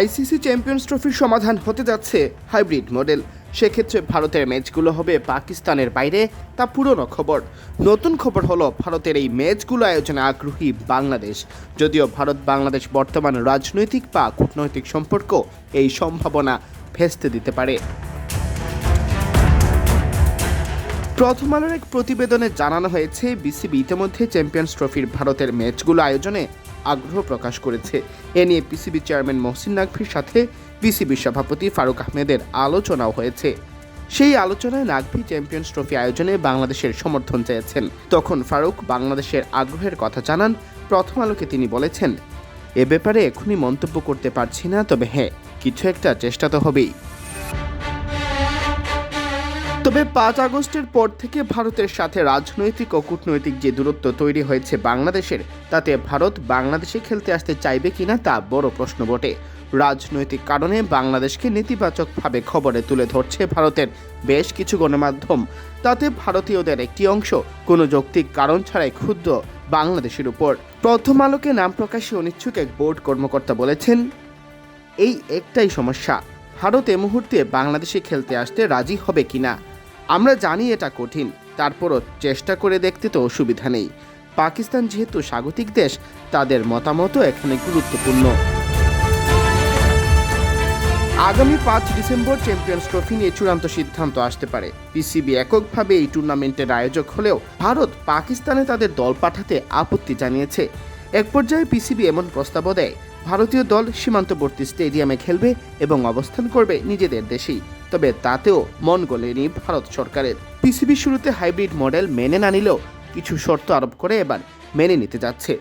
ICC champions ট্রফির সমাধান হতে যাচ্ছে হাইব্রিড মডেল। সেক্ষেত্রে ভারতের ম্যাচগুলো হবে পাকিস্তানের বাইরে, তা পুরনো খবর। নতুন খবর হলো ভারতের এই ম্যাচগুলো আয়োজনে আগ্রহী বাংলাদেশ। যদিও ভারত বাংলাদেশ বর্তমান রাজনৈতিক বা কূটনৈতিক সম্পর্ক এই সম্ভাবনা ভেস্তে দিতে পারে। প্রথম আলোর এক প্রতিবেদনে জানানো হয়েছে, বিসিবি ইতিমধ্যে চ্যাম্পিয়ন্স ট্রফির ভারতের ম্যাচগুলো আয়োজনে আগ্রহ প্রকাশ করেছে। এ নিয়ে পিসিবি চেয়ারম্যান মহসিন নাকভির সাথে বিসিবি সভাপতি ফারুক আহমেদের আলোচনাও হয়েছে। সেই আলোচনায় নাকভি চ্যাম্পিয়ন্স ট্রফি আয়োজনে বাংলাদেশের সমর্থন চেয়েছেন। তখন ফারুক বাংলাদেশের আগ্রহের কথা জানান। প্রথম আলোকে তিনি বলেছেন, এ ব্যাপারে এখনই মন্তব্য করতে পারছি না, তবে হ্যাঁ, কিছু একটা চেষ্টা তো হবেই। তবে 5 আগস্টের পর থেকে ভারতের সাথে রাজনৈতিক ও কূটনৈতিক যে দূরত্ব তৈরি হয়েছে বাংলাদেশের, তাতে ভারত বাংলাদেশে খেলতে আসতে চাইবে কিনা তা বড় প্রশ্ন বটে। রাজনৈতিক কারণে বাংলাদেশকে নেতিবাচকভাবে খবরে তুলে ধরছে ভারতের বেশ কিছু গণমাধ্যম। তাতে ভারতীয়দের একটি অংশ কোনো যৌক্তিক কারণ ছাড়াই ক্ষুব্ধ বাংলাদেশের উপর। প্রথম আলোকে নাম প্রকাশে অনিচ্ছুক এক বোর্ড কর্মকর্তা বলেছেন, এই একটাই সমস্যা, ভারত এ মুহূর্তে বাংলাদেশে খেলতে আসতে রাজি হবে কিনা। আমরা জানি এটা কঠিন, তারপরও চেষ্টা করে দেখতে তো অসুবিধা নেই। পাকিস্তান যেহেতু স্বাগতিক দেশ, তাদের মতামতও এখানে গুরুত্বপূর্ণ। আগামী 5 ডিসেম্বর চ্যাম্পিয়ন্স ট্রফি নিয়ে চূড়ান্ত সিদ্ধান্ত আসতে পারে। পিসিবি এককভাবে এই টুর্নামেন্টের আয়োজক হলেও ভারত পাকিস্তানে তাদের দল পাঠাতে আপত্তি জানিয়েছে। এক পর্যায়ে পিসিবি এমন প্রস্তাবও দেয়, ভারতীয় দল সীমান্তবর্তী স্টেডিয়ামে খেলবে এবং অবস্থান করবে নিজেদের দেশেই। তবে তাতেও মন গলেনি ভারত সরকারের। পিসিবি শুরুতে হাইব্রিড মডেল মেনে না নিলেও কিছু শর্ত আরোপ করে এবার মেনে নিতে যাচ্ছে।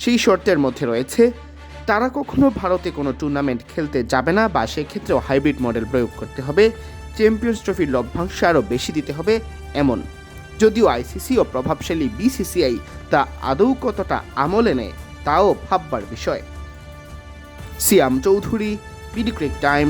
সেই শর্তের মধ্যে রয়েছে, তারা কখনো ভারতে কোনো টুর্নামেন্ট খেলতে যাবে না, বা সেক্ষেত্রেও হাইব্রিড মডেল প্রয়োগ করতে হবে। চ্যাম্পিয়ন্স ট্রফির লভ্যাংশ আরও বেশি দিতে হবে এমন। যদিও আইসিসি ও প্রভাবশালী বিসিসিআই তা আদৌ কতটা আমলে নেয় তাও ভাববার বিষয়। সিয়াম চৌধুরী, বিডি ক্রিক টাইম।